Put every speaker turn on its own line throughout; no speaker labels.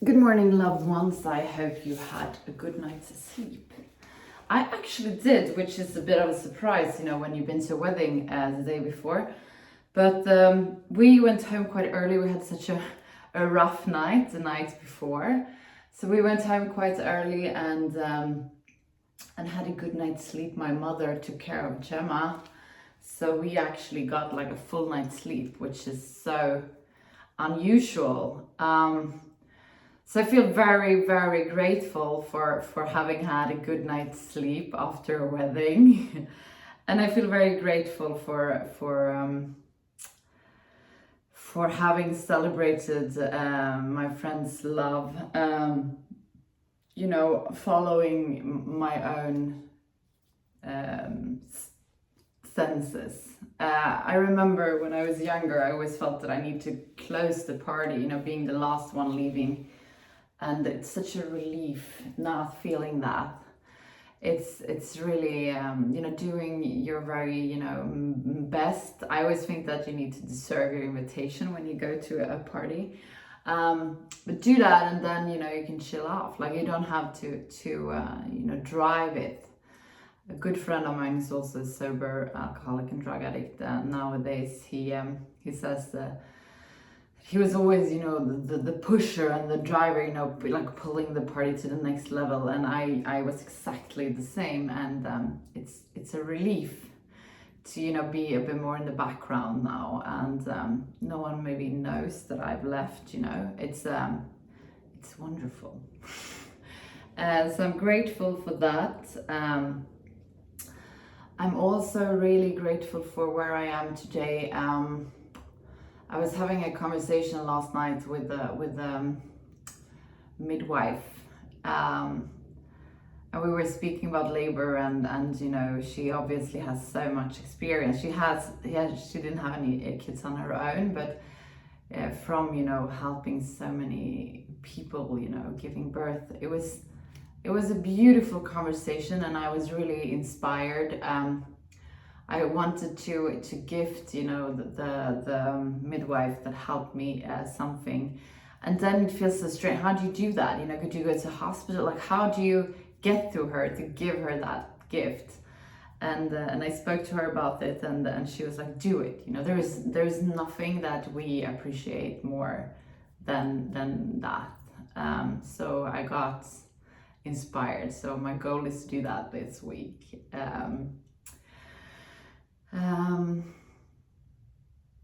Good morning, loved ones. I hope you had a good night's sleep. I actually did, which is a bit of a surprise, when you've been to a wedding the day before. But we went home quite early. We had such a rough night the night before. So we went home quite early and had a good night's sleep. My mother took care of Gemma. So we actually got like a full night's sleep, which is so unusual. So I feel very, very grateful for having had a good night's sleep after a wedding. And I feel very grateful for having celebrated my friend's love, following my own senses. I remember when I was younger, I always felt that I need to close the party, being the last one leaving. And it's such a relief not feeling that. It's really, doing your very, best. I always think that you need to deserve your invitation when you go to a party. But do that and then, you can chill off. Like you don't have to drive it. A good friend of mine is also a sober alcoholic and drug addict. Nowadays, he says he was always, the pusher and the driver, like pulling the party to the next level. And I was exactly the same. And it's a relief to, be a bit more in the background now. And no one maybe knows that I've left, It's wonderful. So I'm grateful for that. I'm also really grateful for where I am today. I was having a conversation last night with a midwife, and we were speaking about labor and she obviously has so much experience. She didn't have any kids on her own, but from helping so many people, giving birth, it was a beautiful conversation, and I was really inspired. I wanted to gift, the midwife that helped me something. And then it feels so strange. How do you do that? Could you go to hospital? Like, how do you get through her to give her that gift? And I spoke to her about it, and she was like, do it. There is nothing that we appreciate more than that. So I got inspired. So my goal is to do that this week.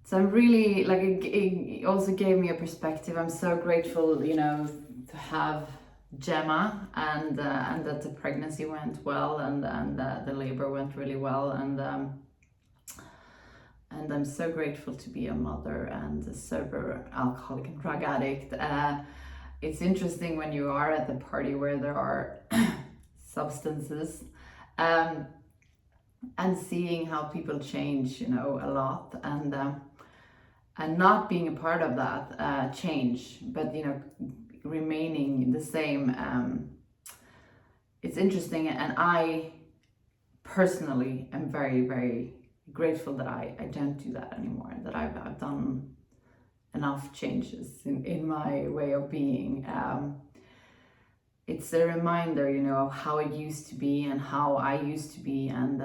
So I'm really, like, it also gave me a perspective. I'm so grateful, to have Gemma and that the pregnancy went well and the labor went really well. And I'm so grateful to be a mother and a sober alcoholic and drug addict. It's interesting when you are at the party where there are substances, and seeing how people change, a lot, and not being a part of that change, but remaining the same. It's interesting, and I personally am very, very grateful that I don't do that anymore. That I've done enough changes in my way of being. It's a reminder, of how it used to be and how I used to be. And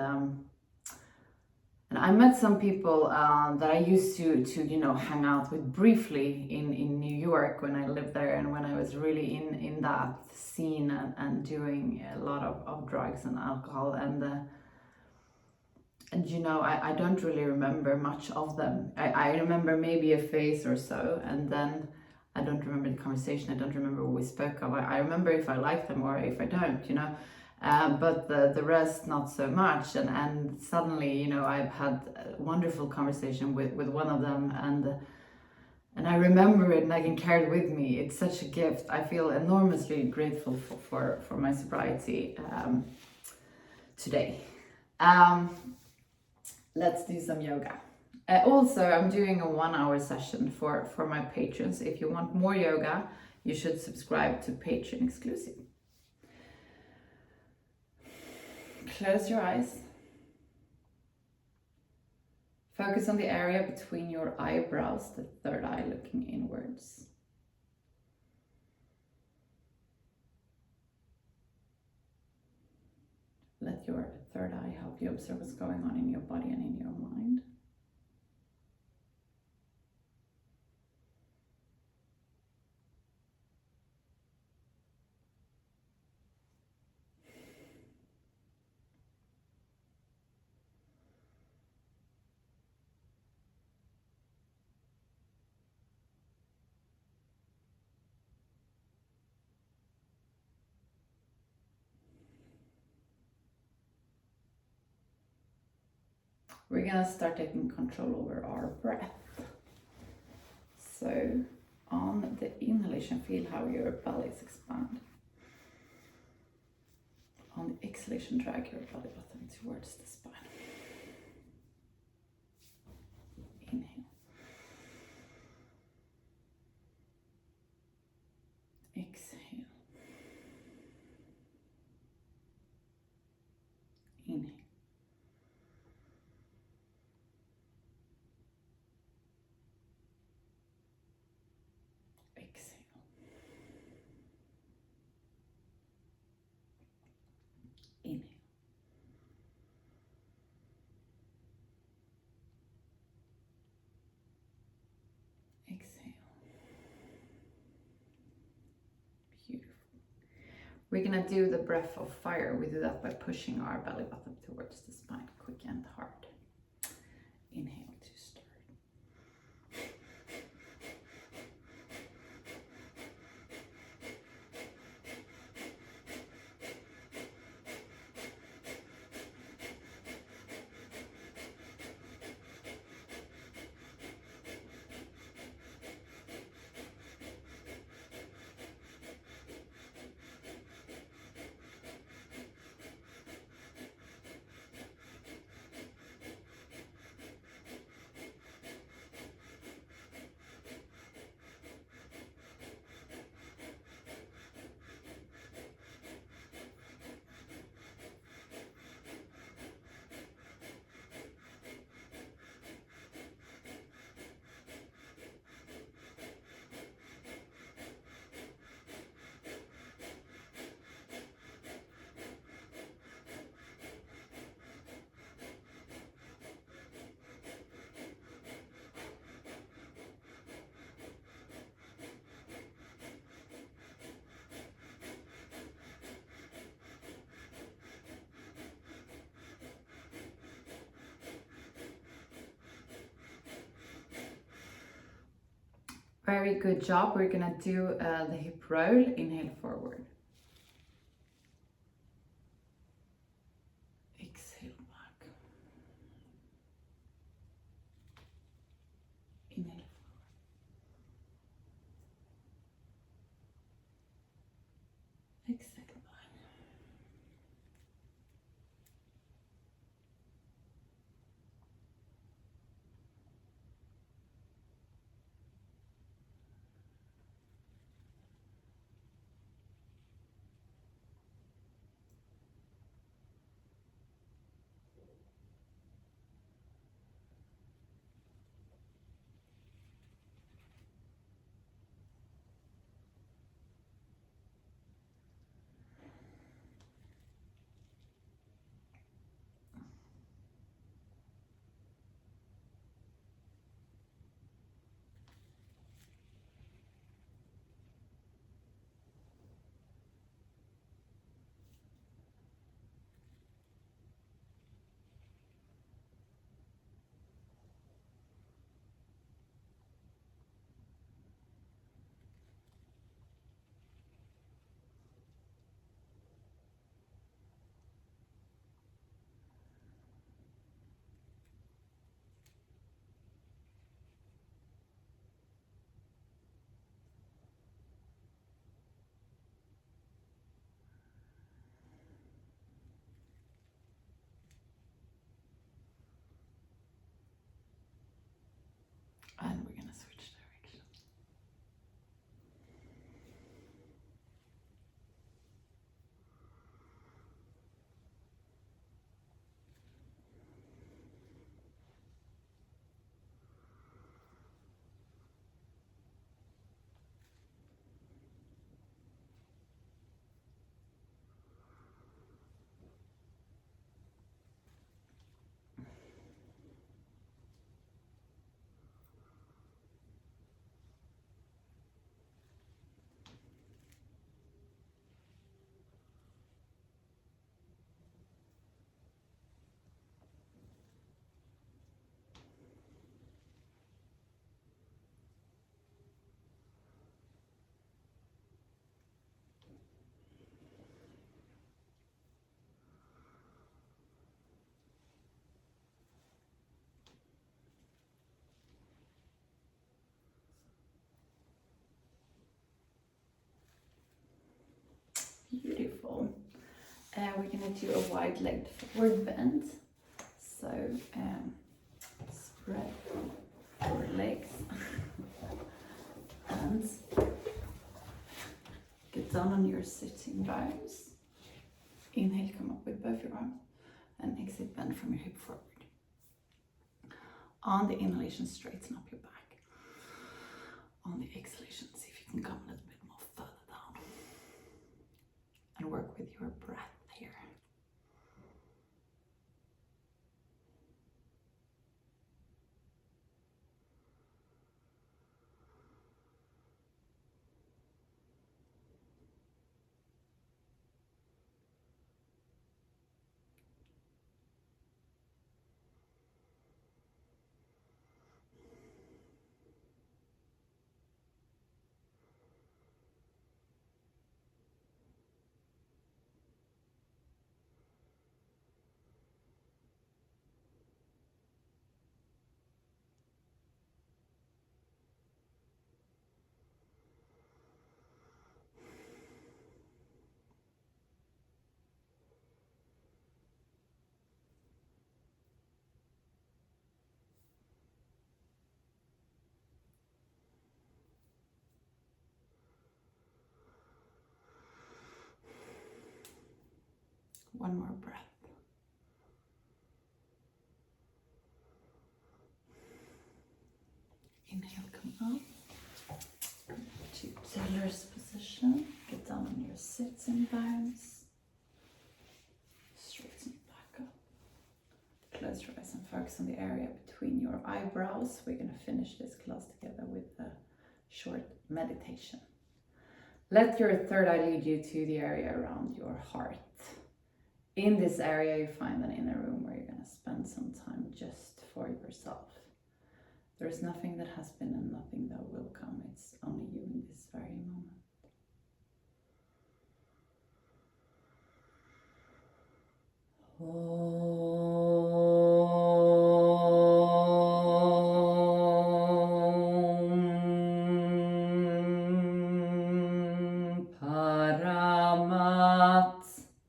I met some people that I used to hang out with briefly in New York when I lived there, and when I was really in that scene and doing a lot of drugs and alcohol. And I don't really remember much of them. I remember maybe a face or so, and then I don't remember the conversation. I don't remember what we spoke of. I remember if I like them or if I don't, but the rest not so much. And suddenly, I've had a wonderful conversation with one of them, and I remember it and I can carry it with me. It's such a gift. I feel enormously grateful for my sobriety today. Let's do some yoga. Also, I'm doing a 1-hour session for my patrons. If you want more yoga, you should subscribe to Patreon exclusive. Close your eyes. Focus on the area between your eyebrows, the third eye looking inwards. let your third eye help you observe what's going on in your body and in your mind. We're gonna start taking control over our breath. So on the inhalation, feel how your bellies expand. On the exhalation, drag your belly button towards the spine. Inhale. Exhale. Inhale. Exhale. Inhale. Exhale. Beautiful. We're gonna do the breath of fire. We do that by pushing our belly button towards the spine, quick and hard. Inhale to start. Very good job. We're gonna do the hip roll. Inhale forward. Exhale back. Inhale forward. Exhale back. And we're gonna switch direction. We're going to do a wide-legged forward bend. So spread your legs and get down on your sitting bones. Inhale, come up with both your arms, and exhale, bend from your hip forward. On the inhalation, straighten up your back. On the exhalation, see if you can come a little bit more further down. And work with your breath here. One more breath. Inhale, come up to tailor's position. Get down on your sitting bones. Straighten back up. Close your eyes and focus on the area between your eyebrows. We're going to finish this class together with a short meditation. Let your third eye lead you to the area around your heart. In this area, you find an inner room where you're going to spend some time just for yourself. There's nothing that has been and nothing that will come. It's only you in this very moment.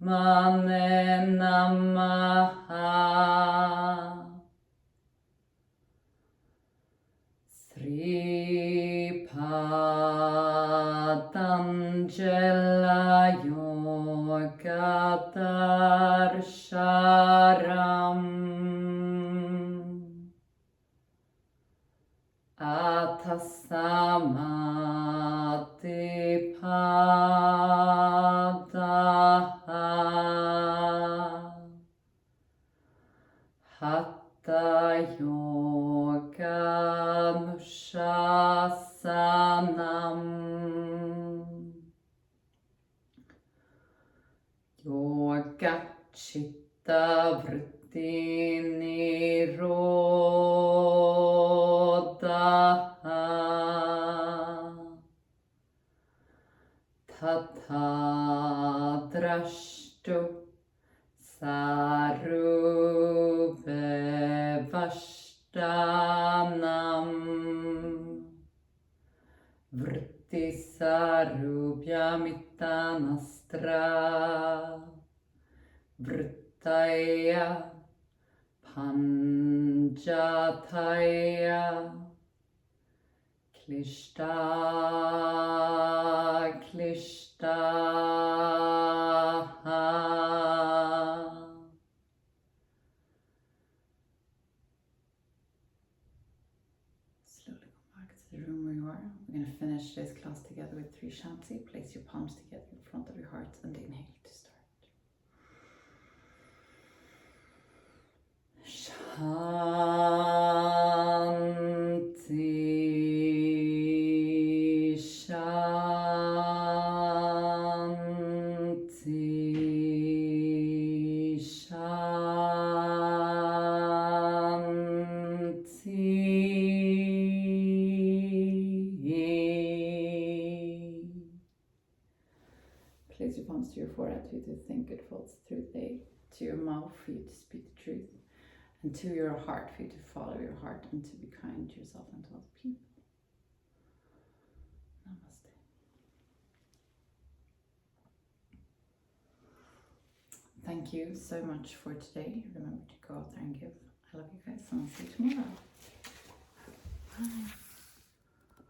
Mane Namaha Sri Patanjala Yoga Darsharam Atasamati Hatha Yoga Nushasanam Yoga Chitta Vritti Nirodha Tatha Drashtu Sarube Vashtanam Vritti Sarubhyamittanastra Vrittaya Panjataya Klishta Klishta Slowly go back to the room where you are. We're going to finish this class together with 3 shanti. Place your palms together in front of your heart and inhale to start. Shanti, Shanti, Shanti. Place your palms to your forehead for you to think good thoughts through the day, to your mouth for you to speak the truth, and to your heart for you to follow your heart and to be kind to yourself and to other people. Namaste. thank you so much for today. Remember to go out there and give. I love you guys, and I'll see you tomorrow. Bye.